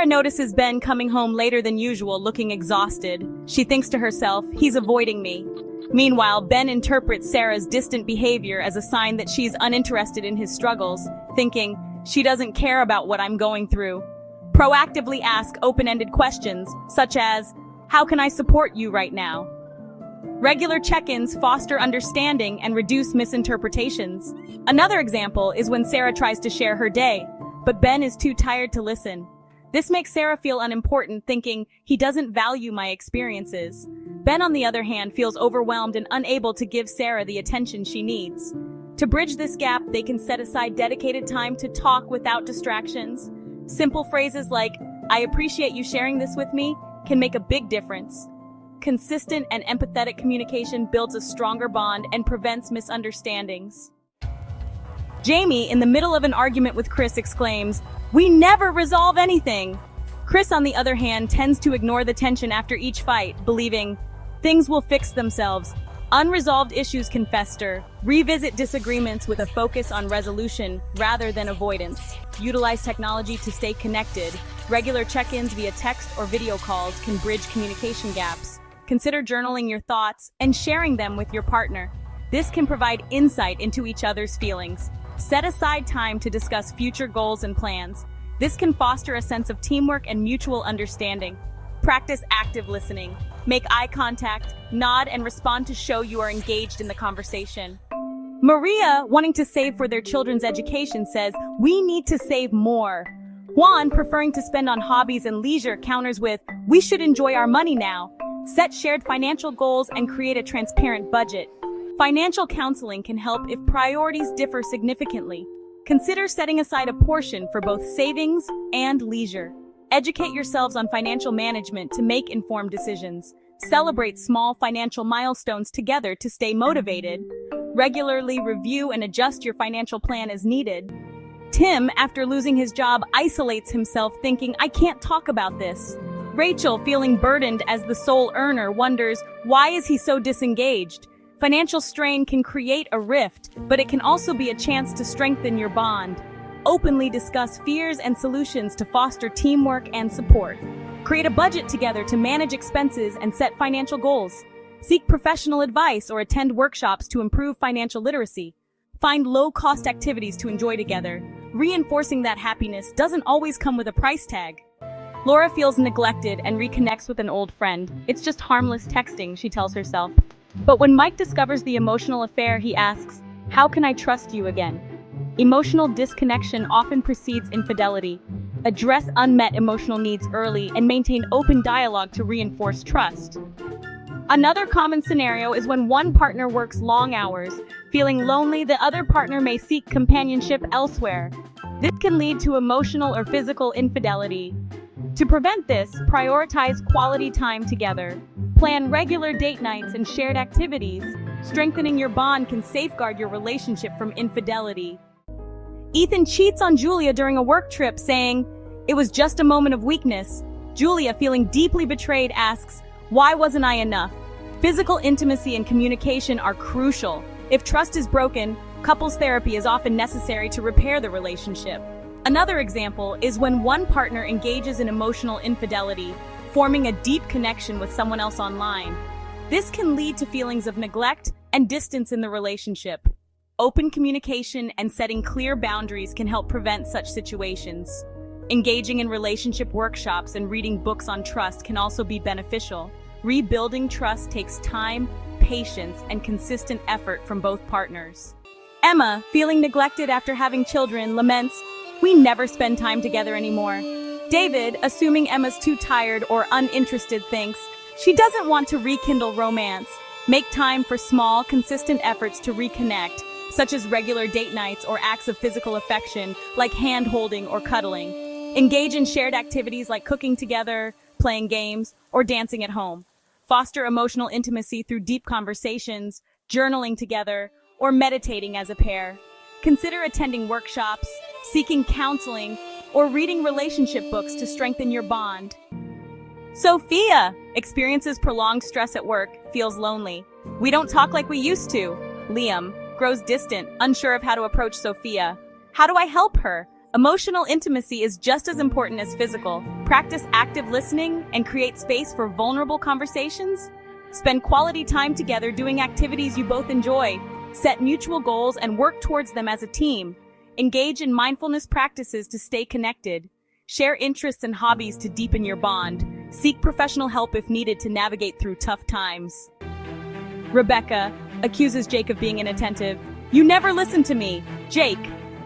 Sarah notices Ben coming home later than usual, looking exhausted. She thinks to herself, he's avoiding me. Meanwhile, Ben interprets Sarah's distant behavior as a sign that she's uninterested in his struggles, thinking, she doesn't care about what I'm going through. Proactively ask open-ended questions, such as, how can I support you right now? Regular check-ins foster understanding and reduce misinterpretations. Another example is when Sarah tries to share her day, but Ben is too tired to listen. This makes Sarah feel unimportant, thinking, he doesn't value my experiences. Ben, on the other hand, feels overwhelmed and unable to give Sarah the attention she needs. To bridge this gap, they can set aside dedicated time to talk without distractions. Simple phrases like, I appreciate you sharing this with me, can make a big difference. Consistent and empathetic communication builds a stronger bond and prevents misunderstandings. Jamie, in the middle of an argument with Chris, exclaims, we never resolve anything. Chris, on the other hand, tends to ignore the tension after each fight, believing, things will fix themselves. Unresolved issues can fester. Revisit disagreements with a focus on resolution rather than avoidance. Utilize technology to stay connected. Regular check-ins via text or video calls can bridge communication gaps. Consider journaling your thoughts and sharing them with your partner. This can provide insight into each other's feelings. Set aside time to discuss future goals and plans. This can foster a sense of teamwork and mutual understanding. Practice active listening. Make eye contact, nod, and respond to show you are engaged in the conversation. Maria, wanting to save for their children's education, says, we need to save more. Juan, preferring to spend on hobbies and leisure, counters with, we should enjoy our money now. Set shared financial goals and create a transparent budget. Financial counseling can help if priorities differ significantly. Consider setting aside a portion for both savings and leisure. Educate yourselves on financial management to make informed decisions. Celebrate small financial milestones together to stay motivated. Regularly review and adjust your financial plan as needed. Tim, after losing his job, isolates himself, thinking, I can't talk about this. Rachel, feeling burdened as the sole earner, wonders, why is he so disengaged? Financial strain can create a rift, but it can also be a chance to strengthen your bond. Openly discuss fears and solutions to foster teamwork and support. Create a budget together to manage expenses and set financial goals. Seek professional advice or attend workshops to improve financial literacy. Find low-cost activities to enjoy together, reinforcing that happiness doesn't always come with a price tag. Laura feels neglected and reconnects with an old friend. It's just harmless texting, she tells herself. But when Mike discovers the emotional affair, he asks, how can I trust you again? Emotional disconnection often precedes infidelity. Address unmet emotional needs early and maintain open dialogue to reinforce trust. Another common scenario is when one partner works long hours. Feeling lonely, the other partner may seek companionship elsewhere. This can lead to emotional or physical infidelity. To prevent this, prioritize quality time together. Plan regular date nights and shared activities. Strengthening your bond can safeguard your relationship from infidelity. Ethan cheats on Julia during a work trip, saying, it was just a moment of weakness. Julia, feeling deeply betrayed, asks, why wasn't I enough? Physical intimacy and communication are crucial. If trust is broken, couples therapy is often necessary to repair the relationship. Another example is when one partner engages in emotional infidelity, forming a deep connection with someone else online. This can lead to feelings of neglect and distance in the relationship. Open communication and setting clear boundaries can help prevent such situations. Engaging in relationship workshops and reading books on trust can also be beneficial. Rebuilding trust takes time, patience, and consistent effort from both partners. Emma, feeling neglected after having children, laments, we never spend time together anymore. David, assuming Emma's too tired or uninterested, thinks, she doesn't want to rekindle romance. Make time for small, consistent efforts to reconnect, such as regular date nights or acts of physical affection, like hand-holding or cuddling. Engage in shared activities like cooking together, playing games, or dancing at home. Foster emotional intimacy through deep conversations, journaling together, or meditating as a pair. Consider attending workshops, seeking counseling, or reading relationship books to strengthen your bond. Sophia experiences prolonged stress at work, feels lonely. We don't talk like we used to. Liam grows distant, unsure of how to approach Sophia. How do I help her? Emotional intimacy is just as important as physical. Practice active listening and create space for vulnerable conversations. Spend quality time together doing activities you both enjoy. Set mutual goals and work towards them as a team. Engage in mindfulness practices to stay connected. Share interests and hobbies to deepen your bond. Seek professional help if needed to navigate through tough times. Rebecca accuses Jake of being inattentive. "You never listen to me." Jake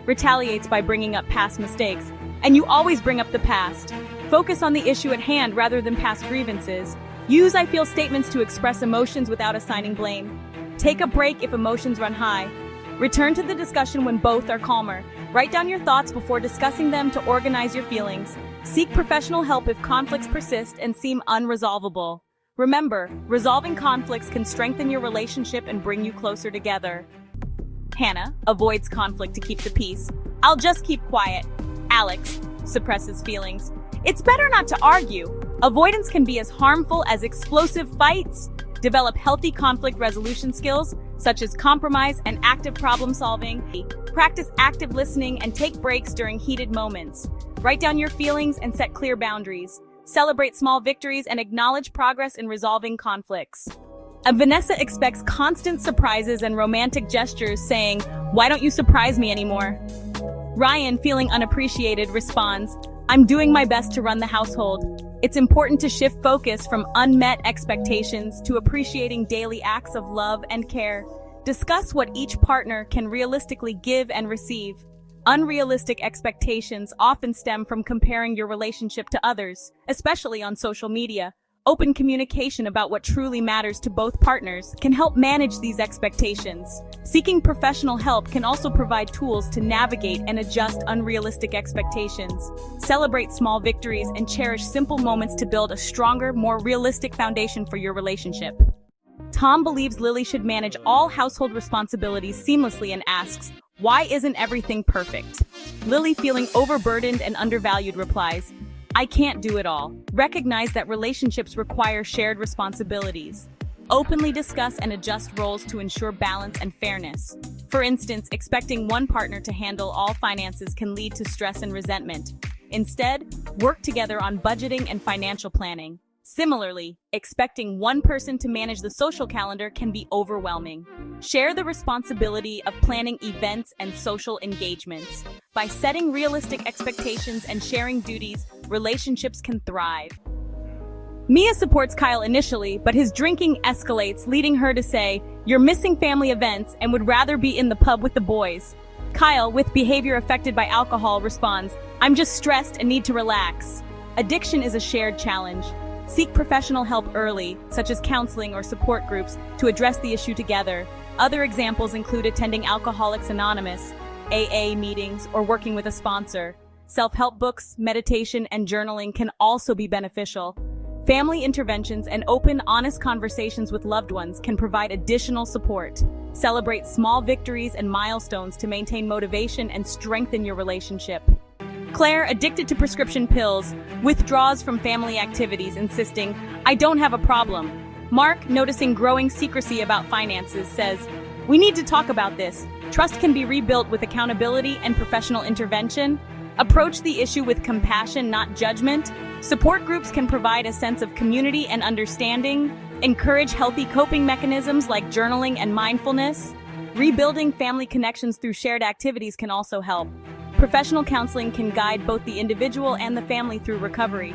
retaliates by bringing up past mistakes. "And you always bring up the past." Focus on the issue at hand rather than past grievances. Use "I feel" statements to express emotions without assigning blame. Take a break if emotions run high. Return to the discussion when both are calmer. Write down your thoughts before discussing them to organize your feelings. Seek professional help if conflicts persist and seem unresolvable. Remember, resolving conflicts can strengthen your relationship and bring you closer together. Hannah avoids conflict to keep the peace. "I'll just keep quiet." Alex suppresses feelings. "It's better not to argue." Avoidance can be as harmful as explosive fights. Develop healthy conflict resolution skills, such as compromise and active problem solving. Practice active listening and take breaks during heated moments. Write down your feelings and set clear boundaries. Celebrate small victories and acknowledge progress in resolving conflicts. Vanessa expects constant surprises and romantic gestures, saying, "Why don't you surprise me anymore?" Ryan, feeling unappreciated, responds, "I'm doing my best to run the household." It's important to shift focus from unmet expectations to appreciating daily acts of love and care. Discuss what each partner can realistically give and receive. Unrealistic expectations often stem from comparing your relationship to others, especially on social media. Open communication about what truly matters to both partners can help manage these expectations. Seeking professional help can also provide tools to navigate and adjust unrealistic expectations. Celebrate small victories and cherish simple moments to build a stronger, more realistic foundation for your relationship. Tom believes Lily should manage all household responsibilities seamlessly and asks, "Why isn't everything perfect?" Lily, feeling overburdened and undervalued, replies, "I can't do it all." Recognize that relationships require shared responsibilities. Openly discuss and adjust roles to ensure balance and fairness. For instance, expecting one partner to handle all finances can lead to stress and resentment. Instead, work together on budgeting and financial planning. Similarly, expecting one person to manage the social calendar can be overwhelming. Share the responsibility of planning events and social engagements. By setting realistic expectations and sharing duties, relationships can thrive. Mia supports Kyle initially, but his drinking escalates, leading her to say, "You're missing family events and would rather be in the pub with the boys." Kyle, with behavior affected by alcohol, responds, "I'm just stressed and need to relax." Addiction is a shared challenge. Seek professional help early, such as counseling or support groups, to address the issue together. Other examples include attending Alcoholics Anonymous, AA meetings, or working with a sponsor. Self-help books, meditation, and journaling can also be beneficial. Family interventions and open, honest conversations with loved ones can provide additional support. Celebrate small victories and milestones to maintain motivation and strengthen your relationship. Claire, addicted to prescription pills, withdraws from family activities, insisting, "I don't have a problem." Mark, noticing growing secrecy about finances, says, "We need to talk about this. Trust can be rebuilt with accountability and professional intervention." Approach the issue with compassion, not judgment. Support groups can provide a sense of community and understanding. Encourage healthy coping mechanisms like journaling and mindfulness. Rebuilding family connections through shared activities can also help. Professional counseling can guide both the individual and the family through recovery.